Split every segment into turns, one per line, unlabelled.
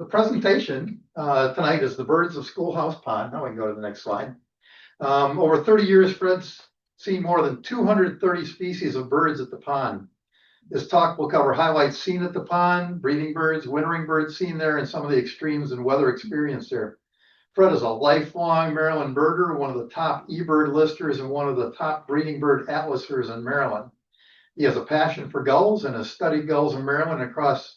The presentation tonight is the Birds of Schoolhouse Pond. Now we can go to the next slide. Over 30 years, Fred's seen more than 230 species of birds at the pond. This talk will cover highlights seen at the pond, breeding birds, wintering birds seen there, and some of the extremes in weather experienced there. Fred is a lifelong Maryland birder, one of the top eBird listers, and one of the top breeding bird atlasers in Maryland. He has a passion for gulls and has studied gulls in Maryland and across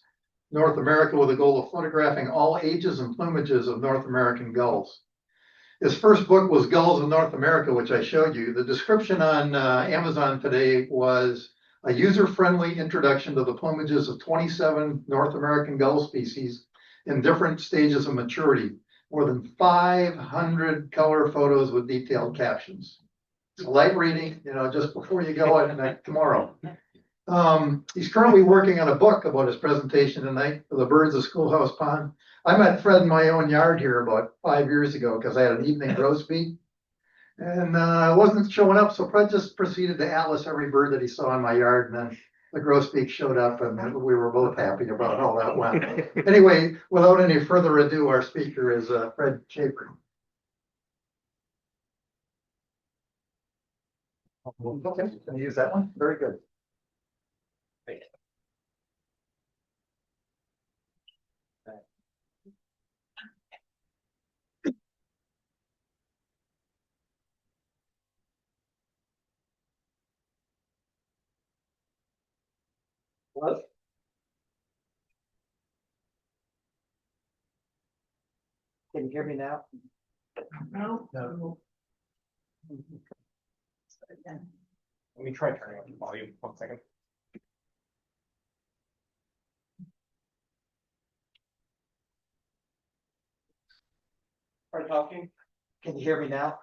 North America with the goal of photographing all ages and plumages of North American gulls. His first book was Gulls of North America, which I showed you. The description on Amazon today was a user-friendly introduction to the plumages of 27 North American gull species in different stages of maturity. More than 500 color photos with detailed captions. It's light reading, just before you go at tomorrow. He's currently working on a book about his presentation tonight for the Birds of Schoolhouse Pond. I met Fred in my own yard here about 5 years ago because I had an evening grosbeak. And I wasn't showing up, so Fred just proceeded to atlas every bird that he saw in my yard, and then the grosbeak showed up, and we were both happy about how that went. Anyway, without any further ado, our speaker is Fred Schaffer. Okay, can you use that one? Very good. What? Can you hear me now? No.
Let me try turning up the volume. 1 second.
Are talking?
Can you hear me now?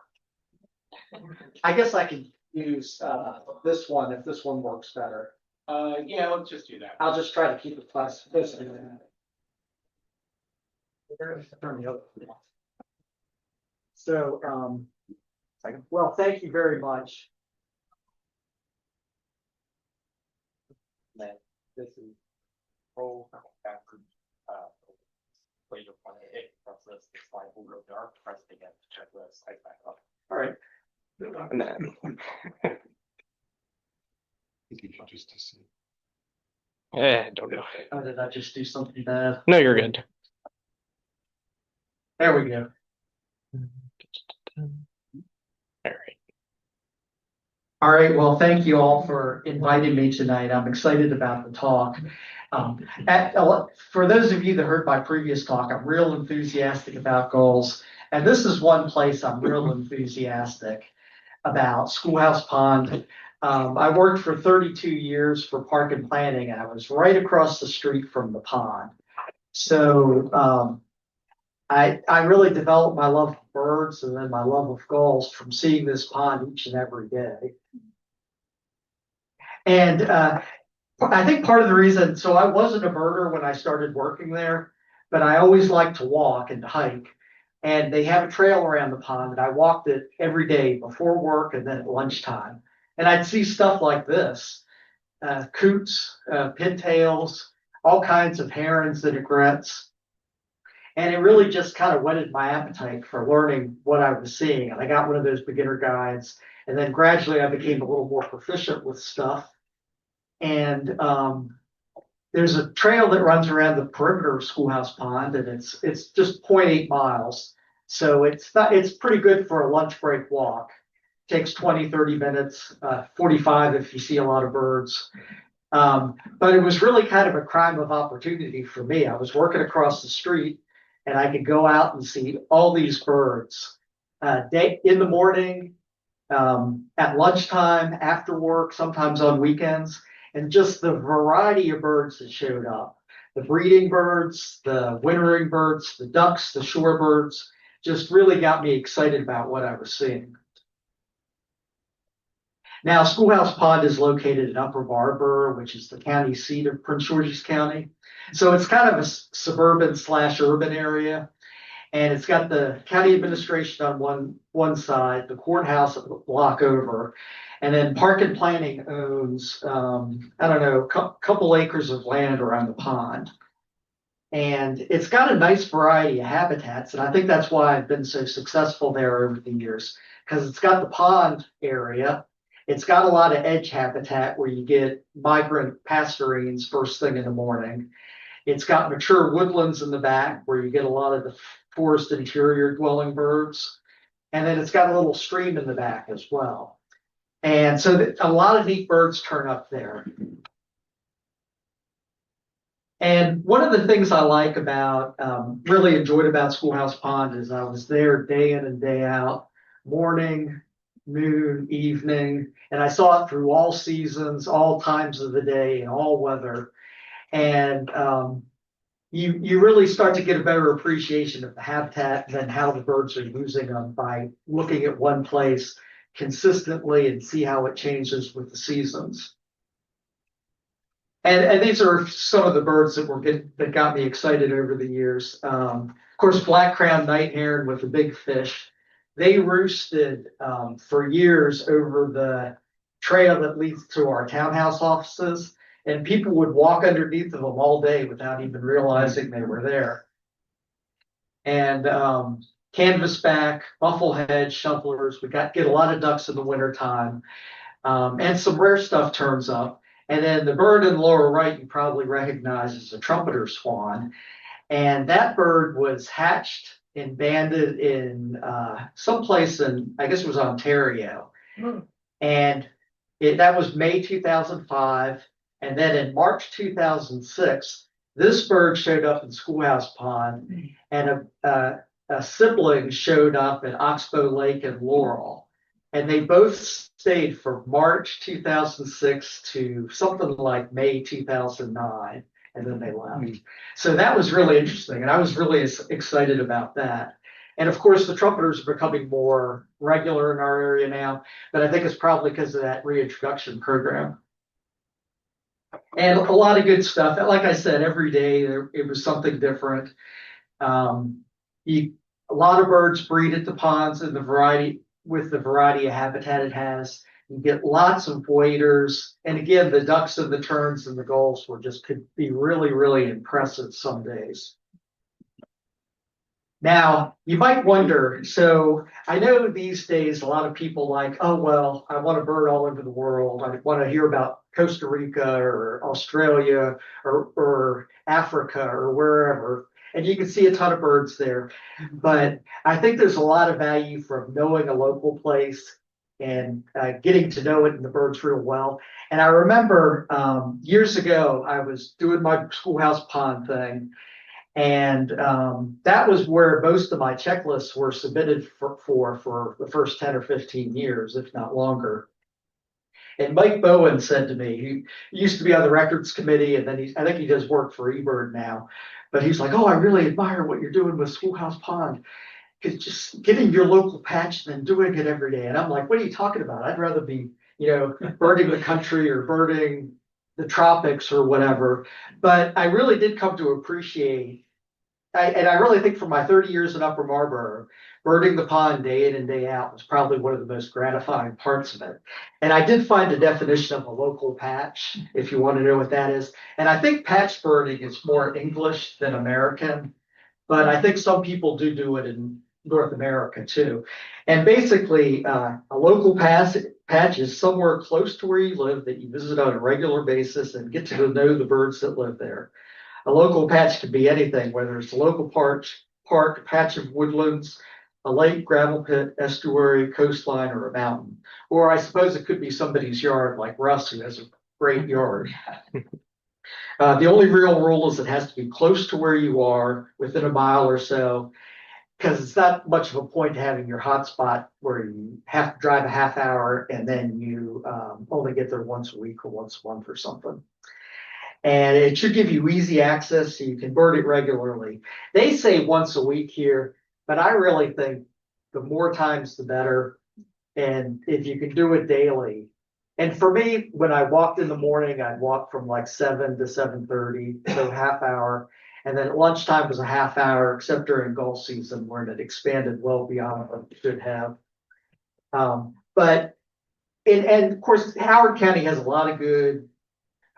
I guess I could use this one if this one works better.
Yeah, let's just do that.
I'll just try to keep it close. So, well, thank you very much.
This is roll backwards. Wait to find it. Press this. The slide will go dark. Press it again to check the slide back up.
All right.
And then. I think you should just see. I don't know.
Oh, did I just do something bad?
No, you're good.
There we go.
All right.
All right. Well, thank you all for inviting me tonight. I'm excited about the talk. For those of you that heard my previous talk, I'm real enthusiastic about gulls. And this is one place I'm real enthusiastic about, Schoolhouse Pond. I worked for 32 years for Park and Planning, and I was right across the street from the pond. So I really developed my love of birds and then my love of gulls from seeing this pond each and every day. And I think part of the reason, so I wasn't a birder when I started working there, but I always liked to walk and to hike. And they have a trail around the pond, and I walked it every day before work and then at lunchtime. And I'd see stuff like this, coots, pintails, all kinds of herons and egrets. And it really just kind of whetted my appetite for learning what I was seeing. And I got one of those beginner guides. And then gradually I became a little more proficient with stuff. And there's a trail that runs around the perimeter of Schoolhouse Pond, and it's just 0.8 miles. So it's pretty good for a lunch break walk. Takes 20, 30 minutes, 45 if you see a lot of birds. But it was really kind of a crime of opportunity for me. I was working across the street, and I could go out and see all these birds in the morning, at lunchtime, after work, sometimes on weekends, and just the variety of birds that showed up. The breeding birds, the wintering birds, the ducks, the shorebirds, just really got me excited about what I was seeing. Now, Schoolhouse Pond is located in Upper Marlboro, which is the county seat of Prince George's County. So it's kind of a suburban/urban area. And it's got the county administration on one side, the courthouse a block over. And then Park and Planning owns, a couple acres of land around the pond. And it's got a nice variety of habitats. And I think that's why I've been so successful there over the years, because it's got the pond area. It's got a lot of edge habitat where you get migrant passerines first thing in the morning. It's got mature woodlands in the back where you get a lot of the forest interior dwelling birds. And then it's got a little stream in the back as well. And so a lot of neat birds turn up there. And one of the things I like about, really enjoyed about Schoolhouse Pond is I was there day in and day out, morning, noon, evening, and I saw it through all seasons, all times of the day, and all weather. And you really start to get a better appreciation of the habitat and how the birds are using them by looking at one place consistently and see how it changes with the seasons. And these are some of the birds that got me excited over the years. Of course, black-crowned night heron with the big fish. They roosted for years over the trail that leads to our townhouse offices, and people would walk underneath of them all day without even realizing they were there. And canvasback, bufflehead, shufflers. We get a lot of ducks in the wintertime, and some rare stuff turns up. And then the bird in the lower right, you probably recognize as a trumpeter swan. And that bird was hatched and banded in someplace in, I guess it was Ontario. And that was May 2005. And then in March 2006, this bird showed up in Schoolhouse Pond, and a sibling showed up at Oxbow Lake and Laurel. And they both stayed from March 2006 to something like May 2009, and then they left. So that was really interesting, and I was really excited about that. And of course, the trumpeters are becoming more regular in our area now, but I think it's probably because of that reintroduction program. And a lot of good stuff. Like I said, every day it was something different. A lot of birds breed at the ponds and with the variety of habitat it has. You get lots of waders. And again, the ducks and the terns and the gulls could be really, really impressive some days. Now, you might wonder, so I know these days a lot of people like, oh, well, I want a bird all over the world. I want to hear about Costa Rica or Australia or Africa or wherever. And you can see a ton of birds there. But I think there's a lot of value from knowing a local place and getting to know it and the birds real well. And I remember years ago, I was doing my Schoolhouse Pond thing. And that was where most of my checklists were submitted for the first 10 or 15 years, if not longer. And Mike Bowen said to me, he used to be on the records committee, and then I think he does work for eBird now. But he's like, oh, I really admire what you're doing with Schoolhouse Pond. It's just getting your local patch and then doing it every day. And I'm like, what are you talking about? I'd rather be, birding the country or birding the tropics or whatever. But I really did come to appreciate, and I really think for my 30 years in Upper Marlboro, birding the pond day in and day out was probably one of the most gratifying parts of it. And I did find a definition of a local patch, if you want to know what that is. And I think patch birding is more English than American, but I think some people do it in North America too. And basically, a local patch is somewhere close to where you live that you visit on a regular basis and get to know the birds that live there. A local patch could be anything, whether it's a local park, a patch of woodlands, a lake, gravel pit, estuary, coastline, or a mountain. Or I suppose it could be somebody's yard, like Russ, who has a great yard. The only real rule is it has to be close to where you are, within a mile or so, because it's not much of a point to having your hotspot where you have to drive a half hour and then you only get there once a week or once a month or something. And it should give you easy access so you can bird it regularly. They say once a week here, but I really think the more times the better. And if you can do it daily. And for me, when I walked in the morning, I'd walk from like 7 to 7:30, so half hour. And then at lunchtime was a half hour, except during Gull season when it expanded well beyond what it should have. And of course, Howard County has a lot of good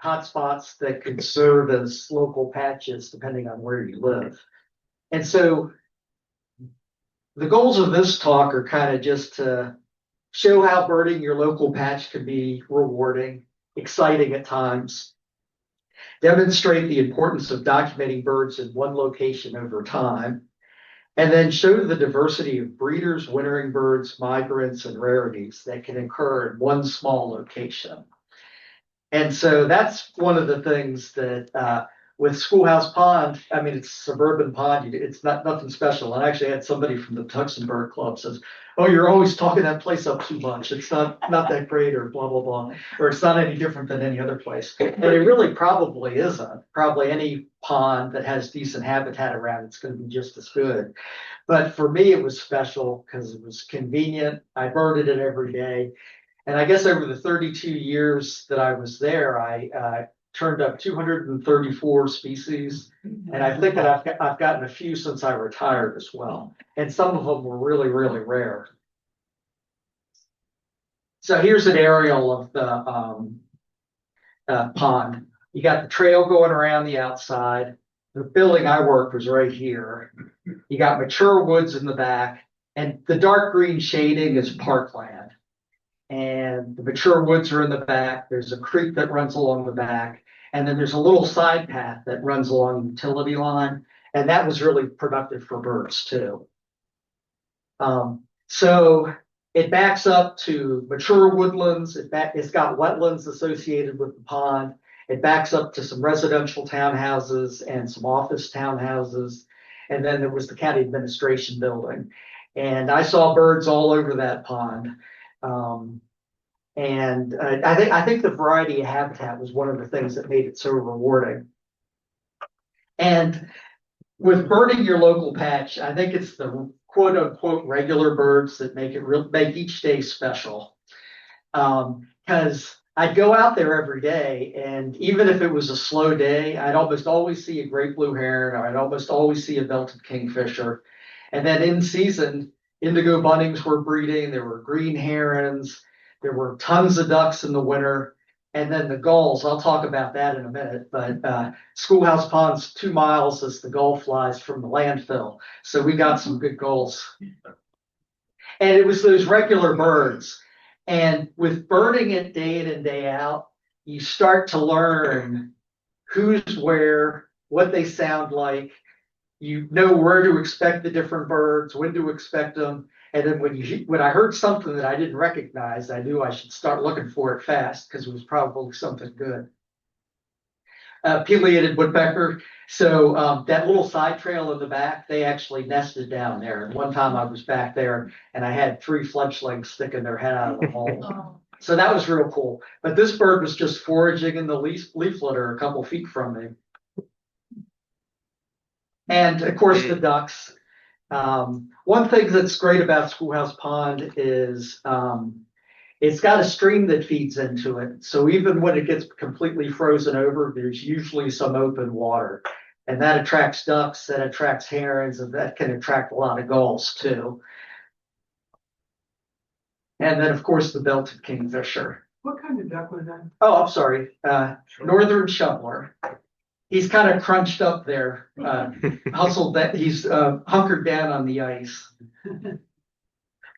hotspots that could serve as local patches depending on where you live. And so the goals of this talk are kind of just to show how birding your local patch can be rewarding, exciting at times, demonstrate the importance of documenting birds in one location over time, and then show the diversity of breeders, wintering birds, migrants, and rarities that can occur in one small location. And so that's one of the things that with Schoolhouse Pond, I mean, it's a suburban pond. It's not nothing special. And I actually had somebody from the Tuxton Bird Club says, "Oh, you're always talking that place up too much. It's not that great," or blah, blah, blah, or it's not any different than any other place. And it really probably isn't. Probably any pond that has decent habitat around, it's going to be just as good. But for me, it was special because it was convenient. I birded it every day. And I guess over the 32 years that I was there, I turned up 234 species. And I think that I've gotten a few since I retired as well. And some of them were really, really rare. So here's an aerial of the pond. You got the trail going around the outside. The building I worked was right here. You got mature woods in the back. And the dark green shading is parkland. And the mature woods are in the back. There's a creek that runs along the back. And then there's a little side path that runs along the utility line. And that was really productive for birds too. So it backs up to mature woodlands. It's got wetlands associated with the pond. It backs up to some residential townhouses and some office townhouses. And then there was the county administration building. And I saw birds all over that pond. I think the variety of habitat was one of the things that made it so rewarding. And with birding your local patch, I think it's the quote unquote regular birds that make each day special. Because I'd go out there every day, and even if it was a slow day, I'd almost always see a great blue heron, or I'd almost always see a belted kingfisher. And then in season, indigo buntings were breeding. There were green herons. There were tons of ducks in the winter. And then the gulls, I'll talk about that in a minute, but Schoolhouse Pond's 2 miles as the gull flies from the landfill. So we got some good gulls. And it was those regular birds. And with birding it day in and day out, you start to learn who's where, what they sound like. You know where to expect the different birds, when to expect them. And then when I heard something that I didn't recognize, I knew I should start looking for it fast because it was probably something good. Pileated woodpecker. So that little side trail in the back, they actually nested down there. And one time I was back there and I had 3 fledglings sticking their head out of the hole.
Oh.
So that was real cool. But this bird was just foraging in the leaf litter a couple feet from me. And of course the ducks. One thing that's great about Schoolhouse Pond is it's got a stream that feeds into it. So even when it gets completely frozen over, there's usually some open water. And that attracts ducks, that attracts herons, and that can attract a lot of gulls too. And then of course the belted kingfisher.
What kind of duck was that?
Oh, I'm sorry. Northern shoveler. He's kind of crunched up there, hustled that he's hunkered down on the ice.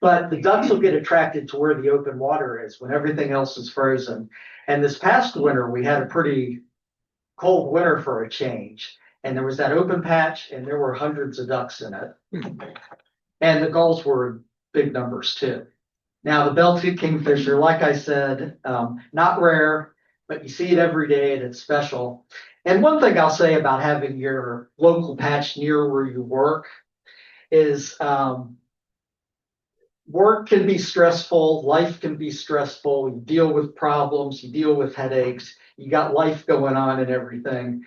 But the ducks will get attracted to where the open water is when everything else is frozen. And this past winter, we had a pretty cold winter for a change. And there was that open patch and there were hundreds of ducks in it. And the gulls were in big numbers too. Now the belted kingfisher, like I said, not rare, but you see it every day and it's special. And one thing I'll say about having your local patch near where you work is work can be stressful, life can be stressful, you deal with problems, you deal with headaches, you got life going on and everything.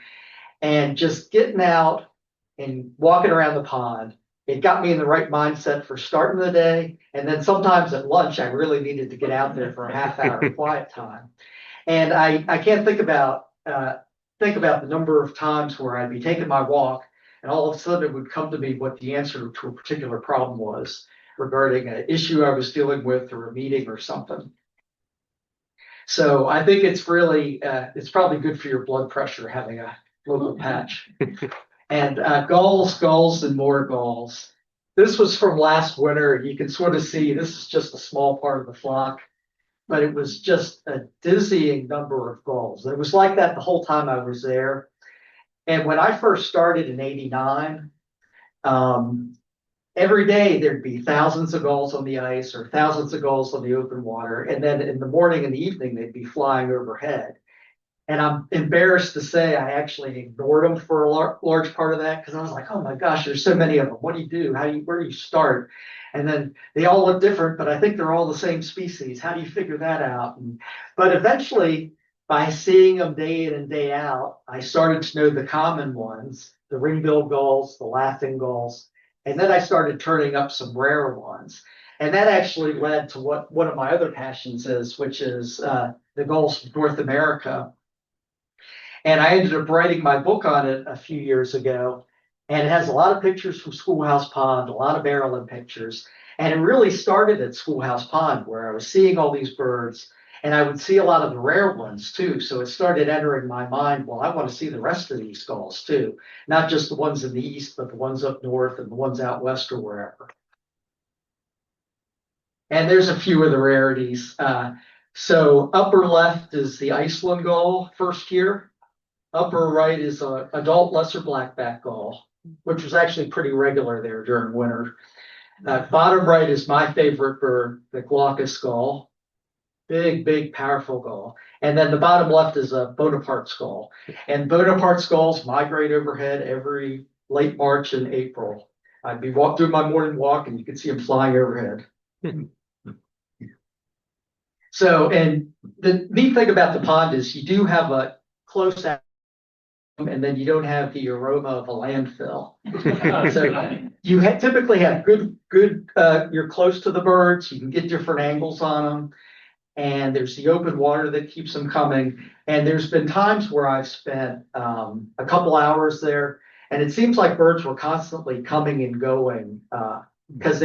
And just getting out and walking around the pond, it got me in the right mindset for starting the day. And then sometimes at lunch, I really needed to get out there for a half hour quiet time. And I can't think about the number of times where I'd be taking my walk and all of a sudden it would come to me what the answer to a particular problem was regarding an issue I was dealing with or a meeting or something. So I think it's really, it's probably good for your blood pressure having a local patch. And gulls and more gulls. This was from last winter. You can sort of see this is just a small part of the flock, but it was just a dizzying number of gulls. It was like that the whole time I was there. And when I first started in '89, every day there'd be thousands of gulls on the ice or thousands of gulls on the open water. And then in the morning and the evening, they'd be flying overhead. And I'm embarrassed to say I actually ignored them for a large part of that because I was like, oh my gosh, there's so many of them. What do you do? Where do you start? And then they all look different, but I think they're all the same species. How do you figure that out? But eventually, by seeing them day in and day out, I started to know the common ones, the ring-billed gulls, the laughing gulls, and then I started turning up some rare ones. And that actually led to what one of my other passions is, which is the Gulls of North America. And I ended up writing my book on it a few years ago. And it has a lot of pictures from Schoolhouse Pond, a lot of Maryland pictures. And it really started at Schoolhouse Pond, where I was seeing all these birds. And I would see a lot of the rare ones too. So it started entering my mind, well, I want to see the rest of these gulls too. Not just the ones in the east, but the ones up north and the ones out west or wherever. And there's a few of the rarities. So upper left is the Iceland gull, first year. Upper right is an adult lesser blackback gull, which was actually pretty regular there during winter. Bottom right is my favorite bird, the glaucous gull. Big, powerful gull. And then the bottom left is a Bonaparte's gull. And Bonaparte's gulls migrate overhead every late March and April. I'd be doing my morning walk and you could see them flying overhead. So, and the neat thing about the pond is you do have a close and then you don't have the aroma of a landfill. So you typically have good, you're close to the birds, you can get different angles on them, and there's the open water that keeps them coming. And there's been times where I've spent a couple hours there, and it seems like birds were constantly coming and going because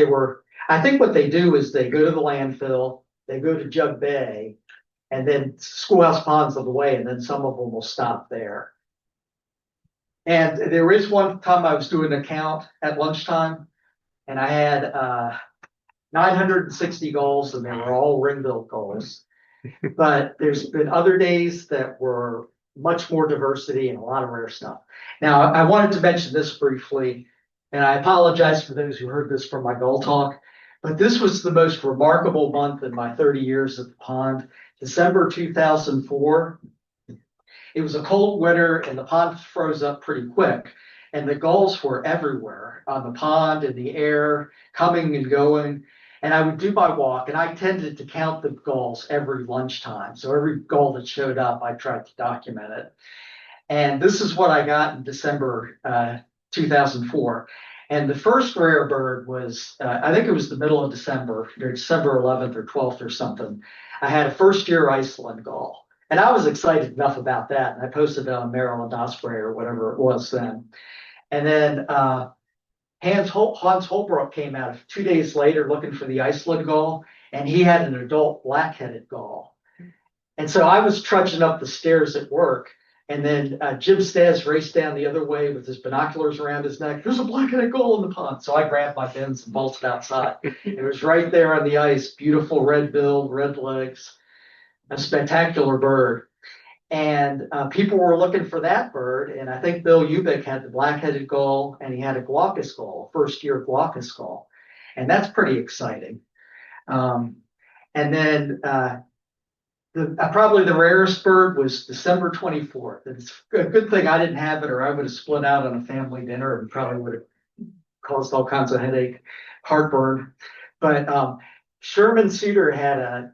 I think what they do is they go to the landfill, they go to Jug Bay, and then Schoolhouse Pond's on the way, and then some of them will stop there. And there is one time I was doing a count at lunchtime, and I had 960 gulls, and they were all ring-billed gulls. But there's been other days that were much more diversity and a lot of rare stuff. Now, I wanted to mention this briefly, and I apologize for those who heard this from my gull talk, but this was the most remarkable month in my 30 years at the pond, December 2004. It was a cold winter and the pond froze up pretty quick, and the gulls were everywhere on the pond, in the air, coming and going. And I would do my walk, and I tended to count the gulls every lunchtime. So every gull that showed up, I tried to document it. And this is what I got in December 2004. And the first rare bird was, I think it was the middle of December, December 11th or 12th or something. I had a first year Iceland gull. And I was excited enough about that. And I posted it on Maryland Osprey or whatever it was then. And then Hans Holbrook came out 2 days later looking for the Iceland gull, and he had an adult black-headed gull. And so I was trudging up the stairs at work, and then Jim Stas raced down the other way with his binoculars around his neck. There's a black-headed gull in the pond. So I grabbed my bins and bolted outside. It was right there on the ice, beautiful red bill, red legs, a spectacular bird. And people were looking for that bird. And I think Bill Ubik had the black-headed gull, and he had a glaucous gull, first-year glaucous gull. And that's pretty exciting. And then probably the rarest bird was December 24th. And it's a good thing I didn't have it, or I would have split out on a family dinner and probably would have caused all kinds of headache, heartburn. But Sherman Suter had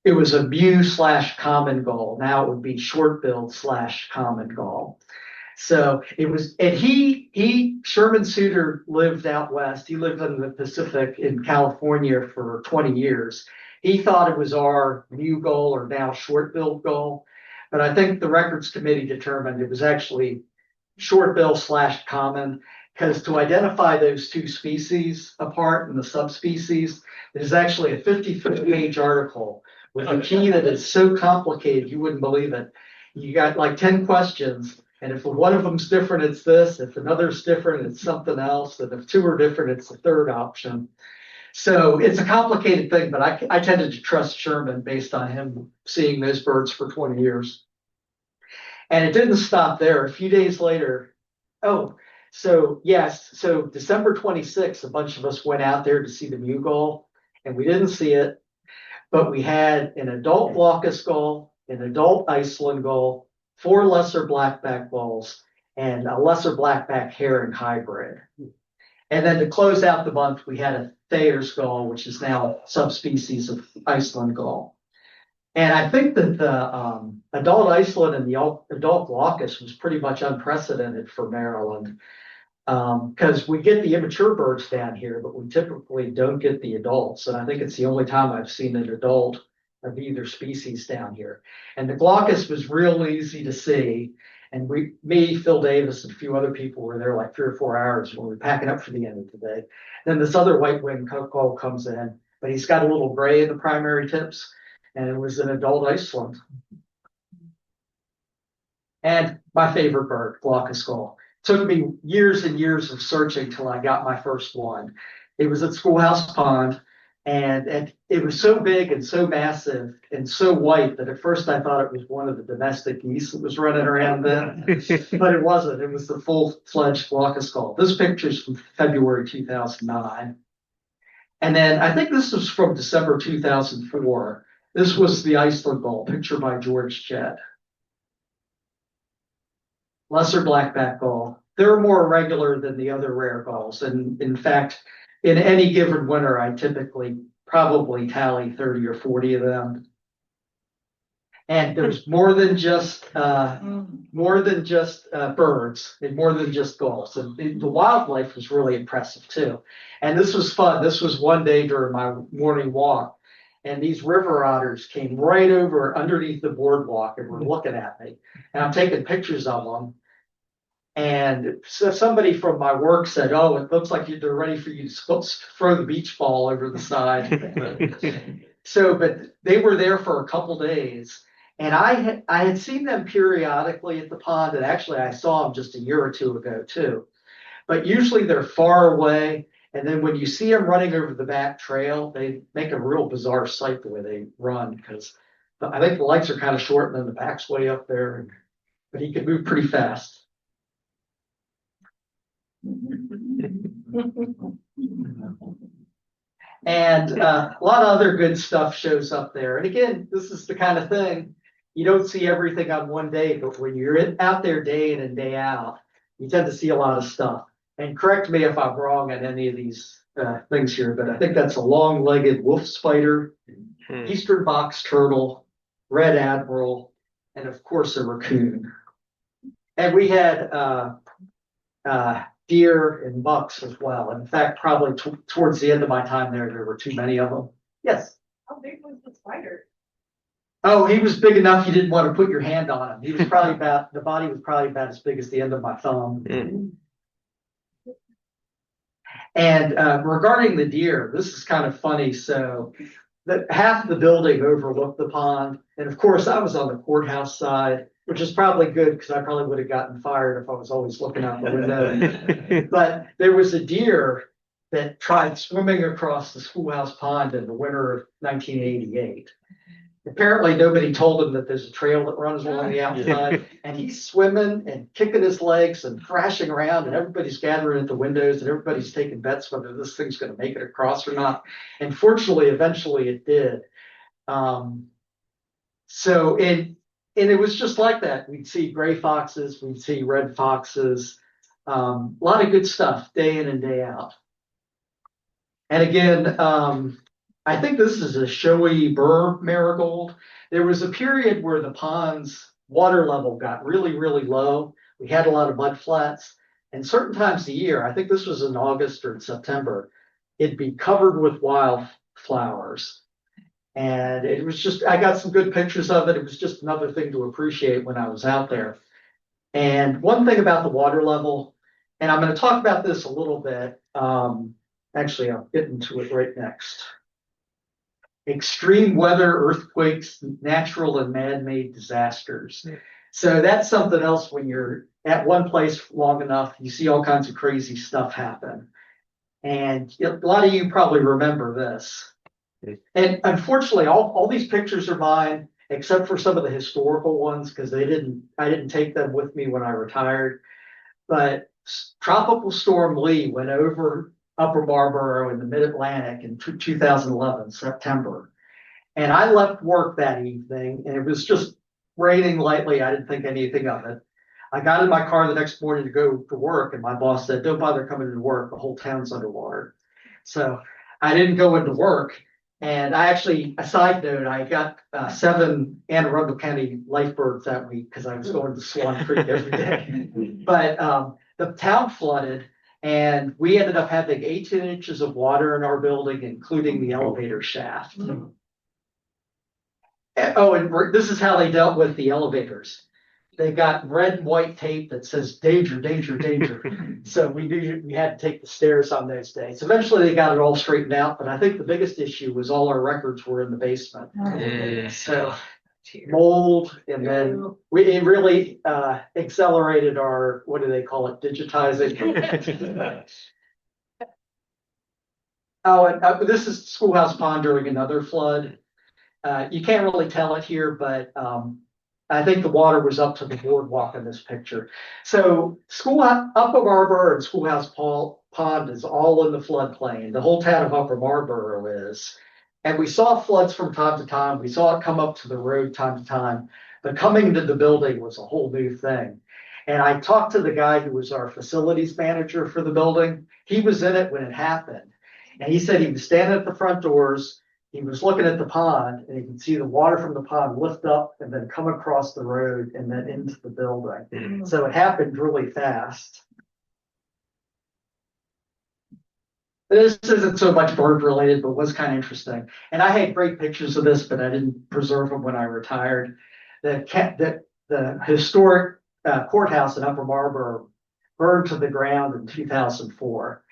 it was a mew/common gull. Now it would be short-billed/common gull. So it was, and Sherman Suter lived out west. He lived in the Pacific in California for 20 years. He thought it was our mew gull, or now short-billed gull. But I think the records committee determined it was actually short-bill/common, because to identify those two species apart in the subspecies, there's actually a 50-page article with a key that is so complicated, you wouldn't believe it. You got like 10 questions, and if one of them's different, it's this. If another's different, it's something else. And if two are different, it's the third option. So it's a complicated thing, but I tended to trust Sherman based on him seeing those birds for 20 years. And it didn't stop there. A few days later, so December 26th, a bunch of us went out there to see the Mew gull, and we didn't see it, but we had an adult glaucous gull, an adult Iceland gull, 4 lesser blackback gulls, and a lesser blackback heron hybrid. And then to close out the month, we had a Thayer's gull, which is now a subspecies of Iceland gull. And I think that the adult Iceland and the adult glaucous was pretty much unprecedented for Maryland, because we get the immature birds down here, but we typically don't get the adults. And I think it's the only time I've seen an adult of either species down here. And the glaucous was real easy to see. And me, Phil Davis, and a few other people were there like 3 or 4 hours when we were packing up for the end of the day. Then this other white-winged gull comes in, but he's got a little gray in the primary tips, and it was an adult Iceland. And my favorite bird, glaucous gull. Took me years and years of searching till I got my first one. It was at Schoolhouse Pond, and it was so big and so massive and so white that at first I thought it was one of the domestic geese that was running around then, but it wasn't. It was the full-fledged glaucous gull. This picture's from February 2009. And then I think this was from December 2004. This was the Iceland gull, picture by George Jett. Lesser blackback gull. They're more irregular than the other rare gulls. And in fact, in any given winter, I typically probably tally 30 or 40 of them. And there's more than just birds and more than just gulls. And the wildlife was really impressive too. And this was fun. This was one day during my morning walk, and these river otters came right over underneath the boardwalk and were looking at me. And I'm taking pictures of them. And so somebody from my work said, "Oh, it looks like they're ready for you to throw the beach ball over the side." But they were there for a couple days, and I had seen them periodically at the pond, and actually I saw them just a year or two ago too. But usually they're far away, and then when you see them running over the back trail, they make a real bizarre sight the way they run, because I think the legs are kind of short and then the back's way up there, but he can move pretty fast. And a lot of other good stuff shows up there. And again, this is the kind of thing, you don't see everything on one day, but when you're out there day in and day out, you tend to see a lot of stuff. And correct me if I'm wrong on any of these things here, but I think that's a long-legged wolf spider, eastern box turtle, red admiral, and of course a raccoon. And we had deer and bucks as well. In fact, probably towards the end of my time there were too many of them. Yes.
How big was the spider?
Oh, he was big enough you didn't want to put your hand on him. He was probably the body was probably about as big as the end of my thumb. And regarding the deer, this is kind of funny. So half the building overlooked the pond. And of course, I was on the courthouse side, which is probably good because I probably would have gotten fired if I was always looking out the window. But there was a deer that tried swimming across the Schoolhouse Pond in the winter of 1988. Apparently, nobody told him that there's a trail that runs along the outside, and he's swimming and kicking his legs and thrashing around, and everybody's gathering at the windows, and everybody's taking bets whether this thing's going to make it across or not. And fortunately, eventually it did. And it was just like that. We'd see gray foxes, we'd see red foxes, a lot of good stuff day in and day out. And again, I think this is a showy burr marigold. There was a period where the pond's water level got really, really low. We had a lot of mud flats, and certain times of year, I think this was in August or in September, it'd be covered with wildflowers. And it was just, I got some good pictures of it. It was just another thing to appreciate when I was out there. And one thing about the water level, and I'm going to talk about this a little bit. Actually, I'll get into it right next. extreme weather, earthquakes, natural and man-made disasters. So that's something else when you're at one place long enough, you see all kinds of crazy stuff happen. And a lot of you probably remember this. And unfortunately, all these pictures are mine, except for some of the historical ones, because I didn't take them with me when I retired. But Tropical Storm Lee went over Upper Marlboro in the mid-Atlantic in 2011, September. And I left work that evening, and it was just raining lightly. I didn't think anything of it. I got in my car the next morning to go to work, and my boss said, "Don't bother coming to work. The whole town's underwater." So I didn't go into work. And I actually, a side note, I got 7 Anne Arundel County lifebirds that week because I was going to Swan Creek every day. But the town flooded, and we ended up having 18 inches of water in our building, including the elevator shaft. Oh, and this is how they dealt with the elevators. They got red and white tape that says danger, danger, danger. So we knew we had to take the stairs on those days. Eventually they got it all straightened out, but I think the biggest issue was all our records were in the basement. So mold, and then it really accelerated our, what do they call it, digitizing. Oh, and this is Schoolhouse Pond during another flood. You can't really tell it here, but I think the water was up to the boardwalk in this picture. So Upper Marlboro and Schoolhouse Pond is all in the floodplain. The whole town of Upper Marlboro is. And we saw floods from time to time. We saw it come up to the road time to time. But coming to the building was a whole new thing. And I talked to the guy who was our facilities manager for the building. He was in it when it happened. And he said he was standing at the front doors. He was looking at the pond, and he could see the water from the pond lift up and then come across the road and then into the building. So it happened really fast. This isn't so much bird related, but was kind of interesting. And I had great pictures of this, but I didn't preserve them when I retired. The historic courthouse in Upper Marlboro burned to the ground in 2004.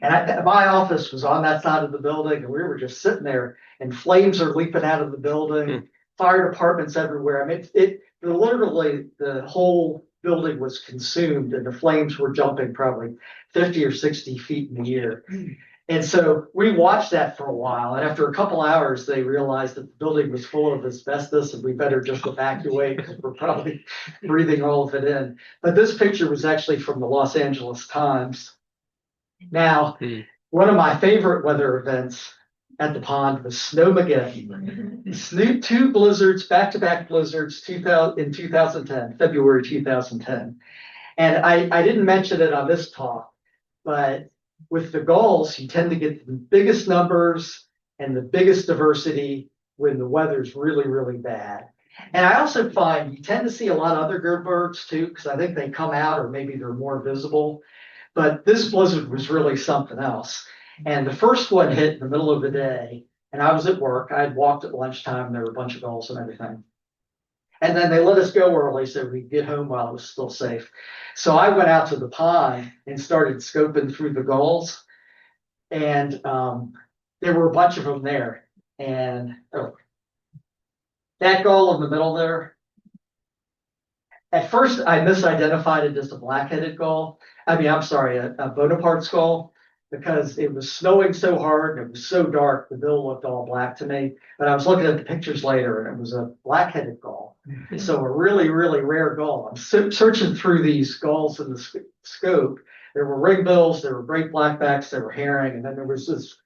And my office was on that side of the building, and we were just sitting there, and flames are leaping out of the building, fire departments everywhere. I mean, literally the whole building was consumed, and the flames were jumping probably 50 or 60 feet in the air. And so we watched that for a while, and after a couple hours, they realized that the building was full of asbestos, and we better just evacuate because we're probably breathing all of it in. But this picture was actually from the Los Angeles Times. Now, one of my favorite weather events at the pond was Snowmageddon. 2 blizzards, back-to-back blizzards, in 2010, February 2010. And I didn't mention it on this talk, but with the gulls, you tend to get the biggest numbers and the biggest diversity when the weather's really, really bad. And I also find you tend to see a lot of other good birds too, because I think they come out or maybe they're more visible. But this blizzard was really something else. And the first one hit in the middle of the day, and I was at work. I had walked at lunchtime, and there were a bunch of gulls and everything. And then they let us go early so we could get home while it was still safe. So I went out to the pond and started scoping through the gulls. And there were a bunch of them there. And that gull in the middle there, at first I misidentified it as a black-headed gull. I'm sorry, a Bonaparte's gull, because it was snowing so hard and it was so dark, the bill looked all black to me. But I was looking at the pictures later, and it was a black-headed gull. So a really, really rare gull. I'm searching through these gulls in the scope. There were ringbills, there were great blackbacks, there were herring, and then there was this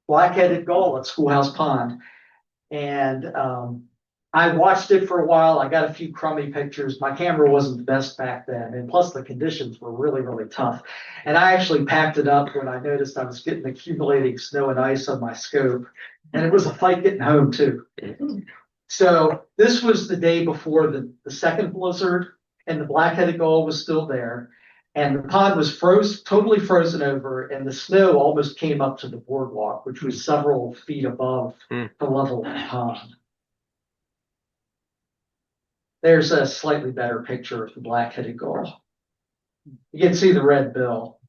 black-headed gull at Schoolhouse Pond. And I watched it for a while. I got a few crummy pictures. My camera wasn't the best back then. And plus the conditions were really, really tough. And I actually packed it up when I noticed I was getting accumulating snow and ice on my scope. And it was a fight getting home too. So this was the day before the second blizzard, and the black-headed gull was still there. And the pond was totally frozen over, and the snow almost came up to the boardwalk, which was several feet above the level of the pond. There's a slightly better picture of the black-headed gull. You can see the red bill.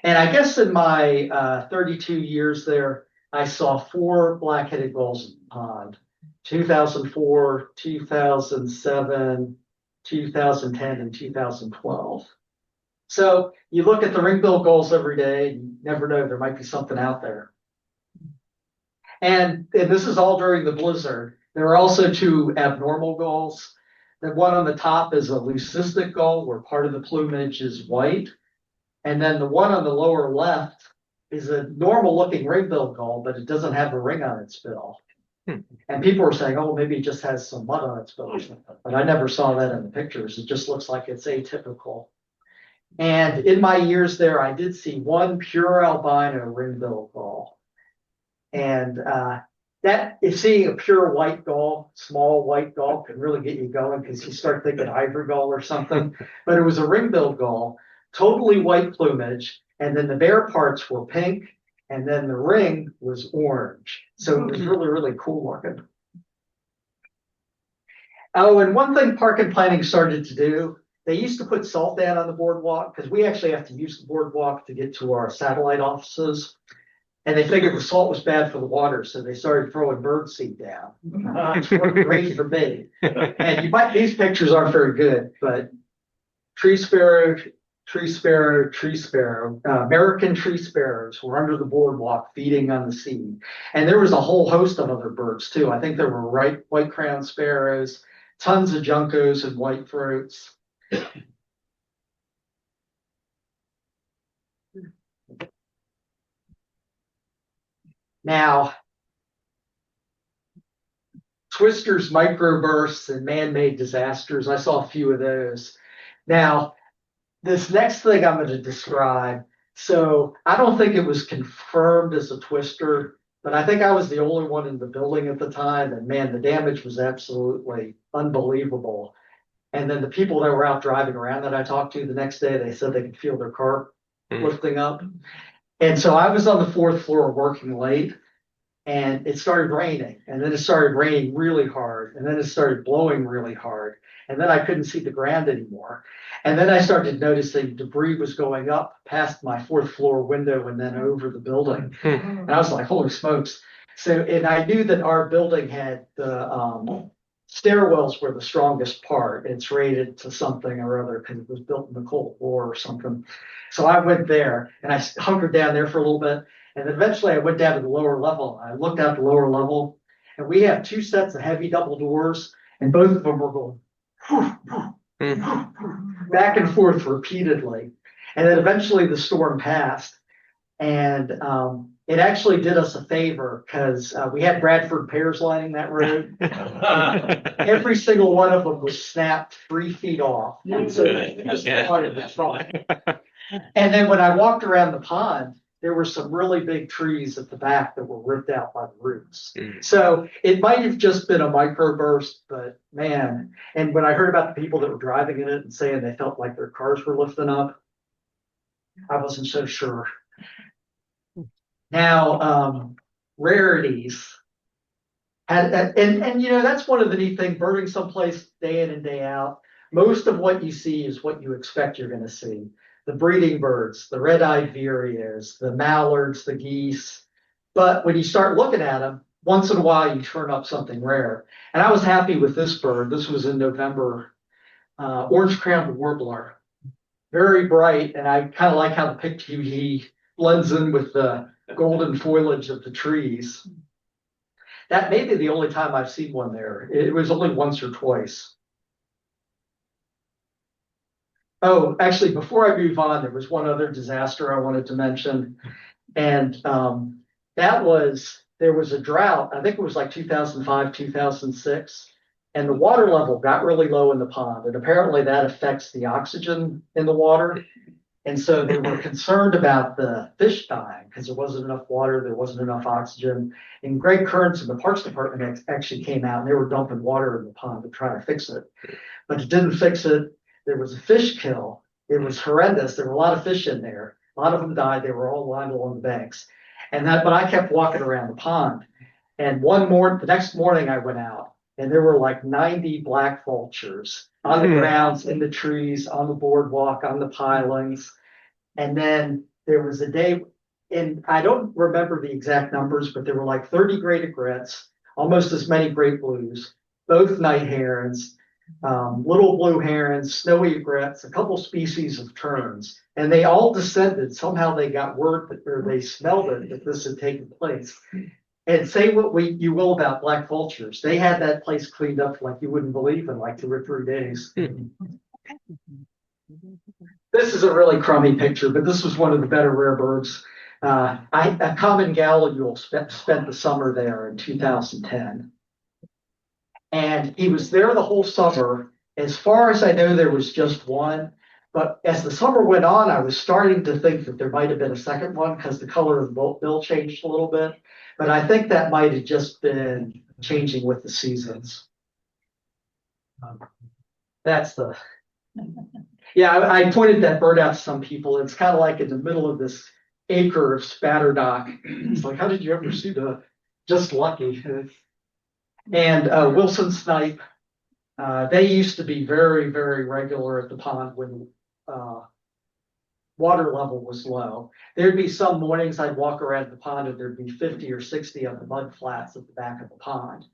And I guess in my 32 years there, I saw 4 black-headed gulls in the pond, 2004, 2007, 2010, and 2012. So you look at the ring-billed gulls every day, and you never know, there might be something out there. And this is all during the blizzard. There are also 2 abnormal gulls. The one on the top is a leucistic gull, where part of the plumage is white. And then the one on the lower left is a normal looking ring-billed gull, but it doesn't have a ring on its bill. And people were saying, oh, maybe it just has some mud on its bill or something. But I never saw that in the pictures. It just looks like it's atypical. And in my years there, I did see 1 pure albino ring-billed gull. And that if seeing a pure white gull, small white gull, can really get you going, because you start thinking ivory gull or something. But it was a ring-billed gull, totally white plumage, and then the bare parts were pink, and then the ring was orange. So it was really, really cool looking. Oh, and one thing Park and Planning started to do, they used to put salt down on the boardwalk, because we actually have to use the boardwalk to get to our satellite offices. And they figured the salt was bad for the water, so they started throwing bird seed down. It's great for me. And you might, these pictures aren't very good, but tree sparrow, American tree sparrows were under the boardwalk feeding on the seed. And there was a whole host of other birds too. I think there were white-crowned sparrows, tons of juncos and whitethroats. Now, twisters, microbursts, and man-made disasters, I saw a few of those. Now, this next thing I'm going to describe, so I don't think it was confirmed as a twister, but I think I was the only one in the building at the time, and man, the damage was absolutely unbelievable. And then the people that were out driving around that I talked to the next day, they said they could feel their car lifting up. And so I was on the 4th floor working late, and it started raining, and then it started raining really hard, and then it started blowing really hard, and then I couldn't see the ground anymore. And then I started noticing debris was going up past my 4th floor window and then over the building. And I was like, holy smokes. So, and I knew that our building had the stairwells were the strongest part. It's rated to something or other because it was built in the Cold War or something. So I went there and I hunkered down there for a little bit. And then eventually I went down to the lower level. I looked out the lower level, and we have 2 sets of heavy double doors, and both of them were going back and forth repeatedly. And then eventually the storm passed, and it actually did us a favor, because we had Bradford pears lining that road. Every single one of them was snapped 3 feet off. And so they just started the front. And then when I walked around the pond, there were some really big trees at the back that were ripped out by the roots. So it might have just been a microburst, but man, and when I heard about the people that were driving in it and saying they felt like their cars were lifting up, I wasn't so sure. Now, rarities. And you know, that's one of the neat things, birding someplace day in and day out. Most of what you see is what you expect you're going to see. The breeding birds, the red-eyed vireos, the mallards, the geese. But when you start looking at them, once in a while you turn up something rare. And I was happy with this bird. This was in November. Orange-crowned warbler. Very bright, and I kind of like how the picture blends in with the golden foliage of the trees. That may be the only time I've seen one there. It was only once or twice. Oh, actually, before I move on, there was one other disaster I wanted to mention. And there was a drought. I think it was like 2005, 2006. And the water level got really low in the pond. And apparently that affects the oxygen in the water. And so they were concerned about the fish dying because there wasn't enough water, there wasn't enough oxygen. And Greg Kearns in the Parks Department actually came out, and they were dumping water in the pond to try to fix it. But it didn't fix it. There was a fish kill. It was horrendous. There were a lot of fish in there. A lot of them died. They were all lined along the banks. But I kept walking around the pond. And the next morning I went out, and there were like 90 black vultures on the grounds, in the trees, on the boardwalk, on the pilings. And then there was a day, and I don't remember the exact numbers, but there were like 30 great egrets, almost as many great blues, both night herons, little blue herons, snowy egrets, a couple species of terns, and they all descended. Somehow they got word that, or they smelled it, that this had taken place. And say what you will about black vultures, they had that place cleaned up like you wouldn't believe in like 2 or 3 days. This is a really crummy picture, but this was one of the better rare birds. A common gallinule spent the summer there in 2010. And he was there the whole summer. As far as I know, there was just one. But as the summer went on, I was starting to think that there might have been a second one because the color of the bill changed a little bit. But I think that might have just been changing with the seasons. That's the, yeah, I pointed that bird out to some people. It's kind of like in the middle of this acre of spatterdock. It's like, how did you ever see the, just lucky. And Wilson snipe, they used to be very, very regular at the pond when water level was low. There'd be some mornings I'd walk around the pond and there'd be 50 or 60 of the mud flats at the back of the pond.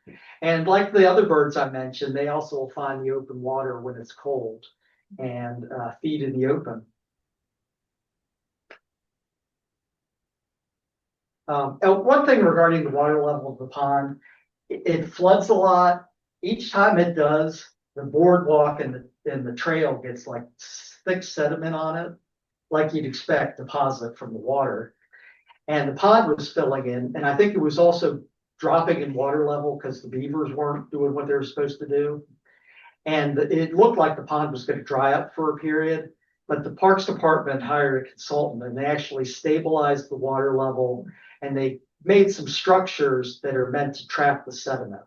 And like the other birds I mentioned, they also will find the open water when it's cold and feed in the open. One thing regarding the water level of the pond, it floods a lot. Each time it does, the boardwalk and the trail gets like thick sediment on it, like you'd expect deposit from the water. And the pond was filling in, and I think it was also dropping in water level because the beavers weren't doing what they were supposed to do. And it looked like the pond was going to dry up for a period, but the Parks Department hired a consultant and they actually stabilized the water level and they made some structures that are meant to trap the sediment.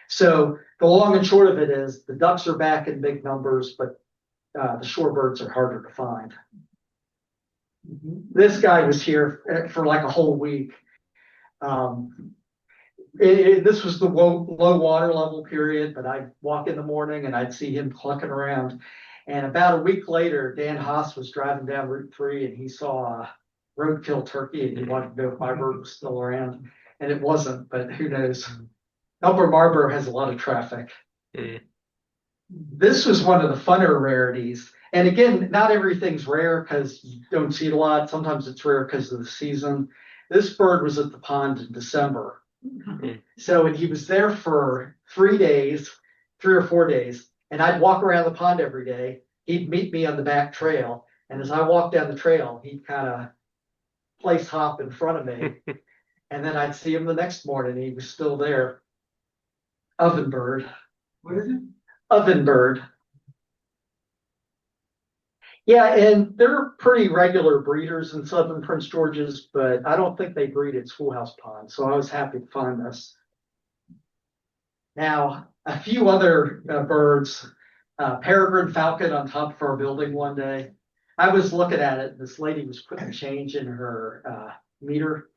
So the long and short of it is the ducks are back in big numbers, but the shorebirds are harder to find. This guy was here for like a whole week. This was the low water level period, but I'd walk in the morning and I'd see him clucking around. And about a week later, Dan Haas was driving down Route 3 and he saw a roadkill turkey and he wanted to know if my bird was still around. And it wasn't, but who knows? Upper Marlboro has a lot of traffic. This was one of the funner rarities. And again, not everything's rare because you don't see it a lot. Sometimes it's rare because of the season. This bird was at the pond in December. So he was there for 3 days, 3 or 4 days. And I'd walk around the pond every day. He'd meet me on the back trail. And as I walked down the trail, he'd kind of place hop in front of me. And then I'd see him the next morning. He was still there. Ovenbird. What is it? Ovenbird. Yeah, and they're pretty regular breeders in southern Prince George's, but I don't think they breed at Schoolhouse Pond, so I was happy to find this. Now, a few other birds, peregrine falcon on top of our building one day. I was looking at it, and this lady was putting change in her meter,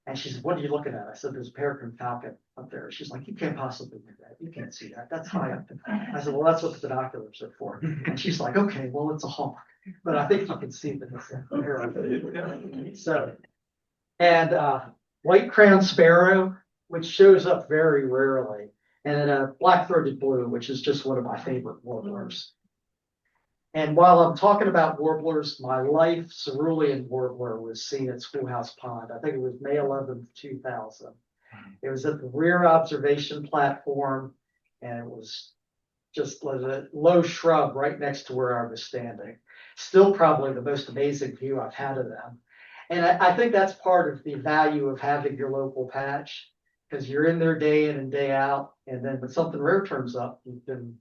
and she said, "What are you looking at?" I said, "There's a peregrine falcon up there." She's like, "You can't possibly do that. You can't see that. That's high up." I said, "Well, that's what the binoculars are for." And she's like, "Okay, well, it's a hawk, but I think you can see that it's a peregrine." So, and white-crowned sparrow, which shows up very rarely, and then a black-throated blue, which is just one of my favorite warblers. And while I'm talking about warblers, my life cerulean warbler was seen at Schoolhouse Pond. I think it was May 11th, 2000. It was at the rear observation platform, and it was just a low shrub right next to where I was standing. Still probably the most amazing view I've had of them. And I think that's part of the value of having your local patch, because you're in there day in and day out, and then when something rare turns up, you can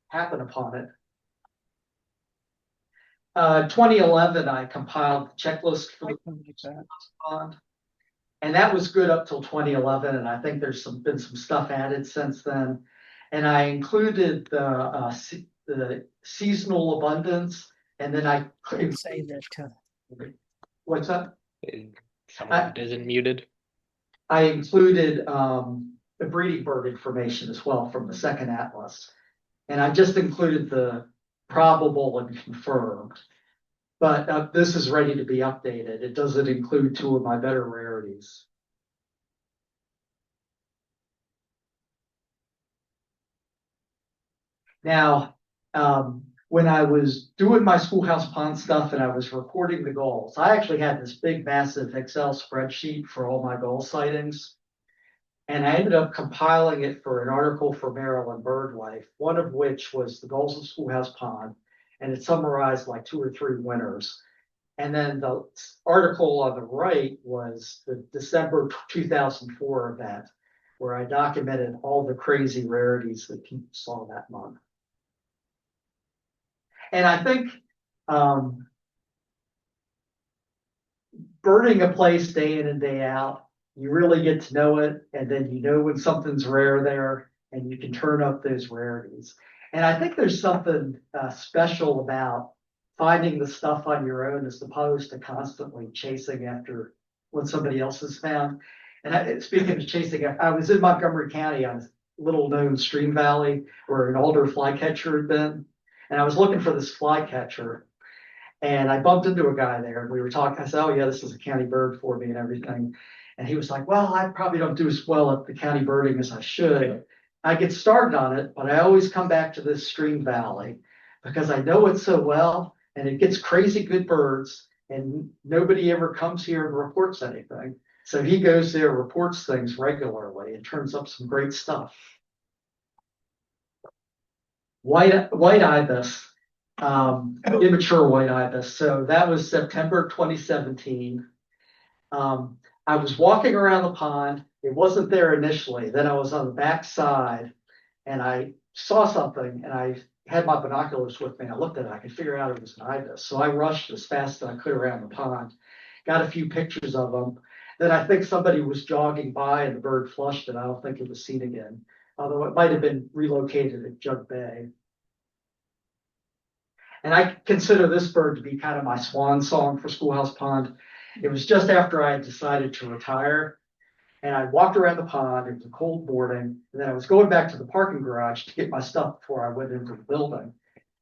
happen upon it. 2011, I compiled the checklist for the pond, and that was good up till 2011. And I think there's been some stuff added since then. And I included the seasonal abundance, and then I couldn't
say that.
What's that?
Someone isn't muted.
I included the breeding bird information as well from the second atlas, and I just included the probable and confirmed. But this is ready to be updated. It doesn't include two of my better rarities. Now, when I was doing my Schoolhouse Pond stuff and I was recording the gulls, I actually had this big, massive Excel spreadsheet for all my gull sightings. And I ended up compiling it for an article for Maryland Birdlife, one of which was the Gulls of Schoolhouse Pond, and it summarized like 2 or 3 winners. And then the article on the right was the December 2004 event, where I documented all the crazy rarities that people saw that month. And I think birding a place day in and day out, you really get to know it, and then you know when something's rare there, and you can turn up those rarities. And I think there's something special about finding the stuff on your own as opposed to constantly chasing after what somebody else has found. And speaking of chasing, I was in Montgomery County on a little known stream valley where an alder flycatcher had been. And I was looking for this flycatcher. And I bumped into a guy there and we were talking. I said, oh, yeah, this is a county bird for me and everything. And he was like, well, I probably don't do as well at the county birding as I should. I get started on it, but I always come back to this stream valley because I know it so well and it gets crazy good birds and nobody ever comes here and reports anything. So he goes there, reports things regularly and turns up some great stuff. White ibis. Immature white ibis. So that was September 2017. I was walking around the pond. It wasn't there initially. Then I was on the back side and I saw something and I had my binoculars with me. I looked at it. I could figure out it was an ibis. So I rushed as fast as I could around the pond, got a few pictures of them. Then I think somebody was jogging by and the bird flushed it. I don't think it was seen again, although it might have been relocated at Jug Bay. And I consider this bird to be kind of my swan song for Schoolhouse Pond. It was just after I had decided to retire. And I walked around the pond. It was a cold morning. And then I was going back to the parking garage to get my stuff before I went into the building.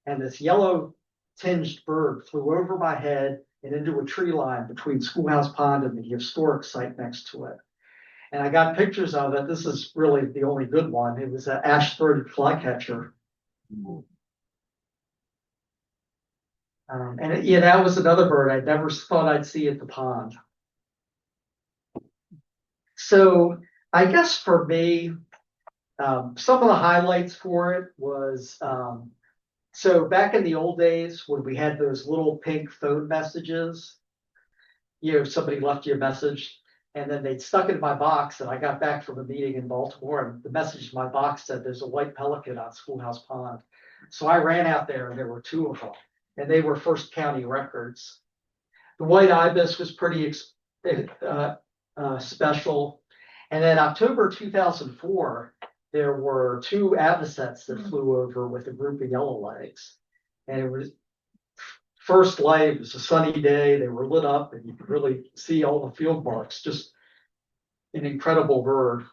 And this yellow tinged bird flew over my head and into a tree line between Schoolhouse Pond and the historic site next to it. And I got pictures of it. This is really the only good one. It was an ash-throated flycatcher. Yeah, that was another bird I never thought I'd see at the pond. So I guess for me, some of the highlights for it was, so back in the old days when we had those little pink phone messages, somebody left you a message and then they'd stuck it in my box and I got back from a meeting in Baltimore and the message in my box said there's a white pelican on Schoolhouse Pond. So I ran out there and there were 2 of them. And they were first county records. The white ibis was pretty special. And then October 2004, there were 2 avocets that flew over with a group of yellowlegs. And it was first light, it was a sunny day, they were lit up and you could really see all the field marks, just an incredible bird.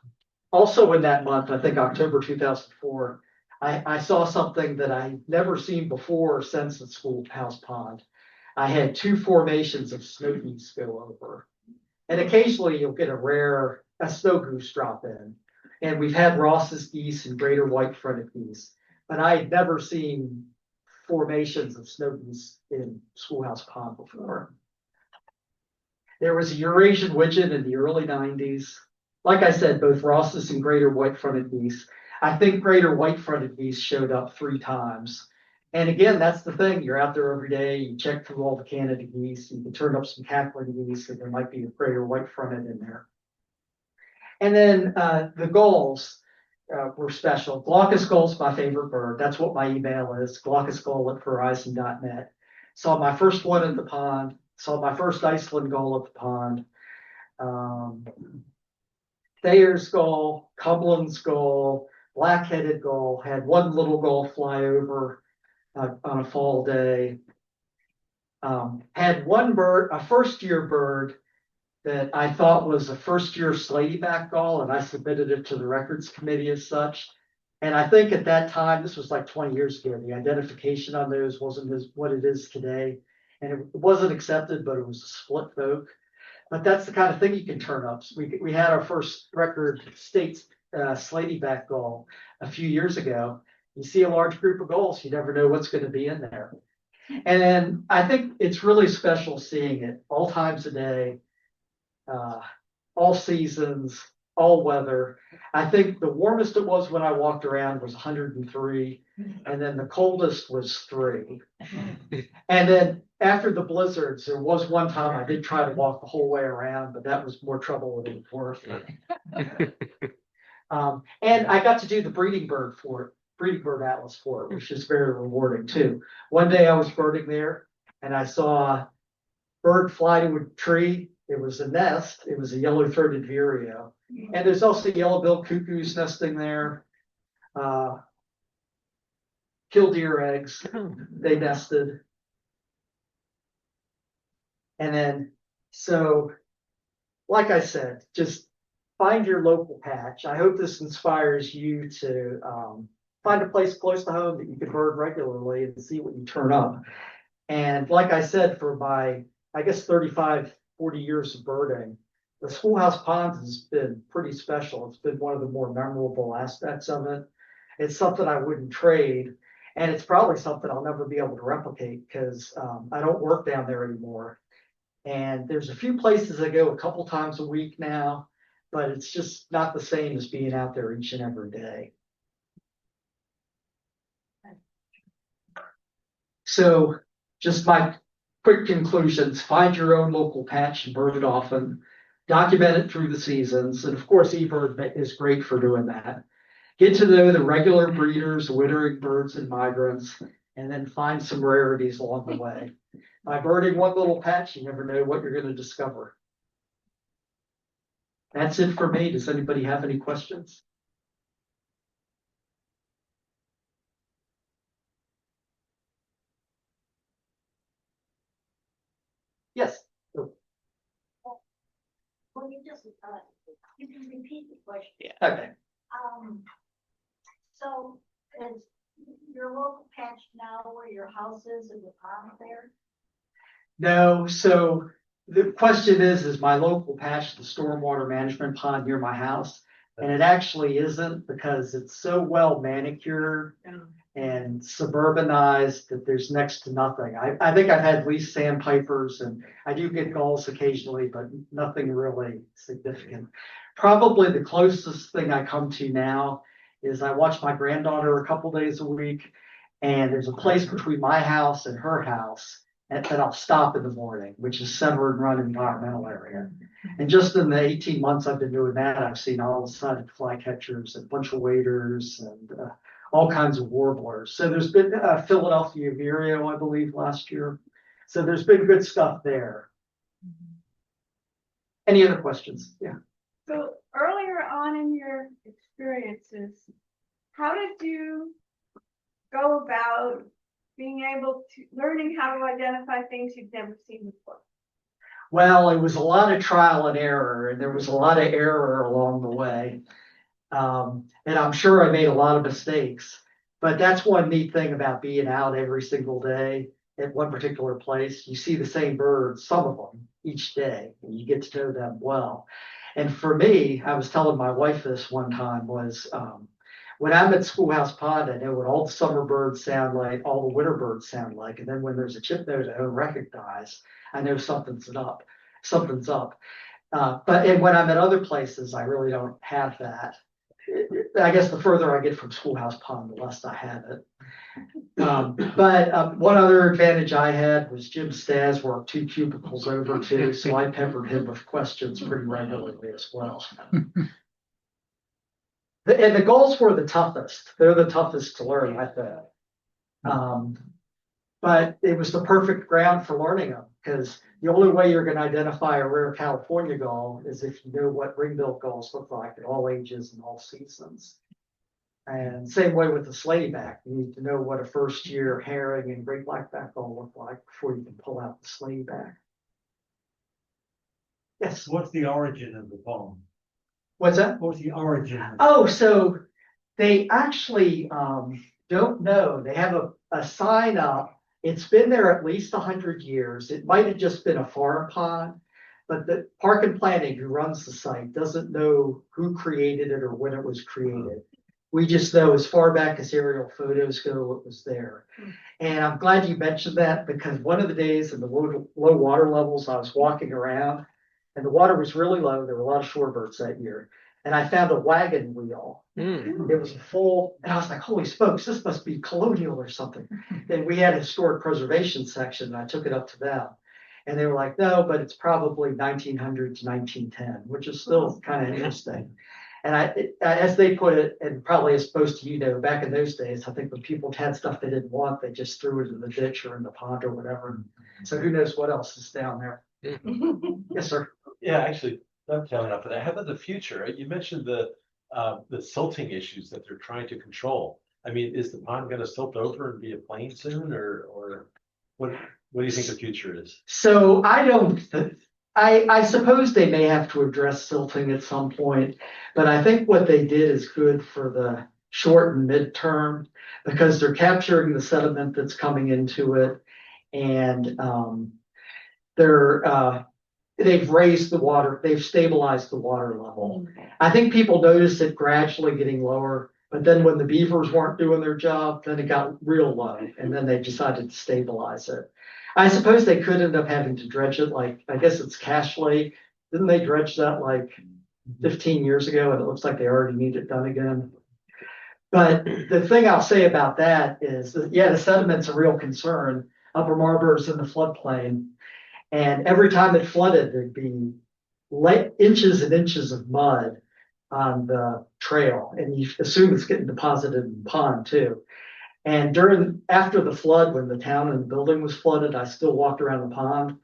Also in that month, I think October 2004, I saw something that I'd never seen before or since at Schoolhouse Pond. I had 2 formations of snow geese go over. And occasionally you'll get a snow goose drop in. And we've had Ross's geese and greater white-fronted geese. But I had never seen formations of snow geese in Schoolhouse Pond before. There was a Eurasian widgeon in the early 90s. Like I said, both Ross's and greater white-fronted geese. I think greater white-fronted geese showed up 3 times. And again, that's the thing. You're out there every day. You check through all the Canada geese. You can turn up some cackling geese, and there might be a greater white-fronted in there. And then the gulls were special. Glaucus gull's my favorite bird. That's what my email is, glaucusgull@verizon.net. Saw my first one at the pond. Saw my first Iceland gull at the pond. Thayer's gull, Cumlin's gull, black-headed gull, had 1 little gull fly over on a fall day. Had 1 bird, a first-year bird that I thought was a first-year slatyback gull, and I submitted it to the records committee as such. And I think at that time, this was like 20 years ago, the identification on those wasn't what it is today. and it wasn't accepted, but it was a split vote. But that's the kind of thing you can turn up. So we had our first record state slatyback gull a few years ago. You see a large group of gulls, you never know what's going to be in there. And then I think it's really special seeing it all times of day, all seasons, all weather. I think the warmest it was when I walked around was 103, and then the coldest was 3. And then after the blizzards, there was one time I did try to walk the whole way around, but that was more trouble than it was worth. And I got to do the breeding bird atlas for it, which is very rewarding too. One day I was birding there and I saw a bird fly to a tree. It was a nest. It was a yellow-throated vireo. And there's also yellow-billed cuckoos nesting there. Killdeer eggs, they nested. And then, so, like I said, just find your local patch. I hope this inspires you to find a place close to home that you can bird regularly and see what you turn up. And like I said, for my, I guess, 35, 40 years of birding, the Schoolhouse Pond has been pretty special. It's been one of the more memorable aspects of it. It's something I wouldn't trade. And it's probably something I'll never be able to replicate because I don't work down there anymore. And there's a few places I go a couple times a week now, but it's just not the same as being out there each and every day. So just my quick conclusions: find your own local patch and bird it often, document it through the seasons. And of course, eBird is great for doing that. Get to know the regular breeders, wintering birds and migrants, and then find some rarities along the way. By birding one little patch, you never know what you're going to discover. That's it for me. Does anybody have any questions? Yes.
Well, you just, you can repeat the question.
Okay.
So is your local patch now where your house is in the pond there?
No, so the question is my local patch the stormwater management pond near my house? And it actually isn't, because it's so well manicured and suburbanized that there's next to nothing. I think I've had least sandpipers, and I do get gulls occasionally, but nothing really significant. Probably the closest thing I come to now is I watch my granddaughter a couple days a week, and there's a place between my house and her house that I'll stop in the morning, which is Severn Run Environmental Area. And just in the 18 months I've been doing that, I've seen all the sided flycatchers and a bunch of waders and all kinds of warblers. So there's been Philadelphia vireo, I believe, last year. So there's been good stuff there. Any other questions? Yeah.
So earlier on in your experiences, how did you go about being able to learning how to identify things you've never seen before?
Well, it was a lot of trial and error, and there was a lot of error along the way. And I'm sure I made a lot of mistakes, but that's one neat thing about being out every single day at one particular place. You see the same birds, some of them, each day, and you get to know them well. And for me, I was telling my wife this one time, was when I'm at Schoolhouse Pond, I know what all the summer birds sound like, all the winter birds sound like. And then when there's a chip note I don't recognize, I know something's up. And when I'm at other places, I really don't have that. I guess the further I get from Schoolhouse Pond, the less I have it. But one other advantage I had was Jim Stas worked 2 cubicles over too, so I peppered him with questions pretty regularly as well. And the gulls were the toughest. They're the toughest to learn, I think. But it was the perfect ground for learning them, because the only way you're going to identify a rare California gull is if you know what ring-billed gulls look like at all ages and all seasons. And same way with the slatyback. You need to know what a first-year herring and great blackback gull look like before you can pull out the slatyback. Yes.
What's the origin of the poem?
What's that?
What's the origin?
Oh, so they actually don't know. They have a sign up It's been there at least 100 years. It might have just been a farm pond. But the park and planning who runs the site doesn't know who created it or when it was created. We just know as far back as aerial photos go, it was there. And I'm glad you mentioned that because one of the days in the low water levels, I was walking around and the water was really low. There were a lot of shorebirds that year. And I found a wagon wheel. It was full, and I was like, holy smokes, this must be colonial or something. And we had a historic preservation section, and I took it up to them. And they were like, no, but it's probably 1900 to 1910, which is still kind of interesting. And as they put it, and probably as most of you know, back in those days, I think when people had stuff they didn't want, they just threw it in the ditch or in the pond or whatever. So who knows what else is down there? Yes, sir.
Yeah, actually, dovetailing off of that, how about the future? You mentioned the silting issues that they're trying to control. I mean, is the pond going to silt over and be a plain soon, or what do you think the future is?
So I suppose they may have to address silting at some point, but I think what they did is good for the short and midterm because they're capturing the sediment that's coming into it, and they've raised the water, they've stabilized the water level. I think people noticed it gradually getting lower, but then when the beavers weren't doing their job, then it got real low, and then they decided to stabilize it. I suppose they could end up having to dredge it, like, I guess it's Cache Lake. Didn't they dredge that like 15 years ago, and it looks like they already need it done again? But the thing I'll say about that is, that, yeah, the sediment's a real concern. Upper Marlboro's in the floodplain. And every time it flooded, there'd be inches and inches of mud on the trail. And you assume it's getting deposited in the pond too. And after the flood, when the town and the building was flooded, I still walked around the pond.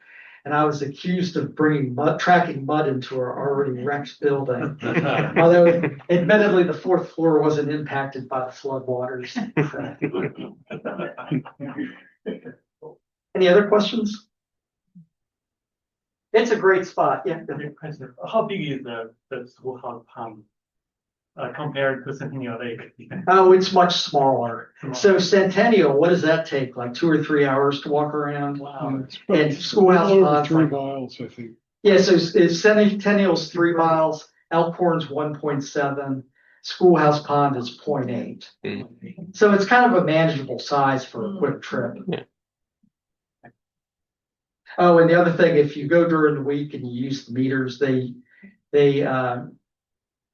And I was accused of tracking mud into our already wrecked building. Although admittedly, the fourth floor wasn't impacted by the flood waters. Any other questions? It's a great spot, yeah.
How big is the schoolhouse pond compared to Centennial Lake?
Oh, it's much smaller. So Centennial, what does that take? Like 2 or 3 hours to walk around?
Wow.
And Schoolhouse Pond,
3 miles, I think.
yeah, so Centennial's 3 miles, Elkhorn's 1.7, Schoolhouse Pond is 0.8. So it's kind of a manageable size for a quick trip. Oh, and the other thing, if you go during the week and you use the meters, they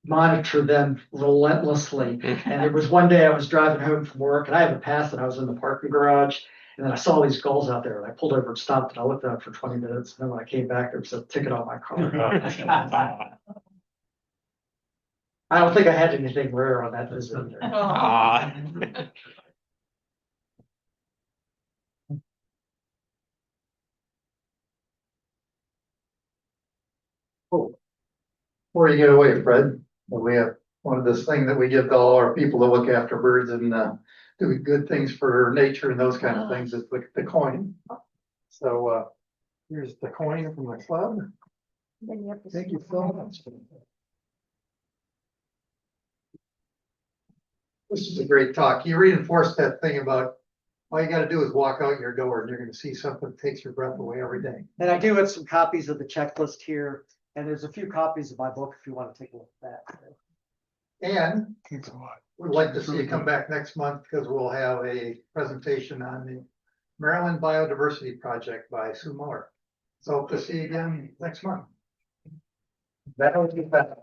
monitor them relentlessly. And there was one day I was driving home from work and I had a pass and I was in the parking garage. And then I saw these gulls out there and I pulled over and stopped and I looked at it for 20 minutes. And then when I came back, there was a ticket on my car. I don't think I had anything rare on that visit either.
Before you get away, Fred, we have one of this thing that we give to all our people to look after birds and do good things for nature and those kind of things is the coin. So here's the coin from the club.
Then you have to.
Thank you so much. This is a great talk. You reinforced that thing about all you got to do is walk out your door and you're going to see something that takes your breath away every day.
And I do have some copies of the checklist here. And there's a few copies of my book if you want to take a look at that.
And
Thanks a lot.
we'd like to see you come back next month because we'll have a presentation on the Maryland Biodiversity Project by Sue Muller. So hope to see you again next month. That'll be better.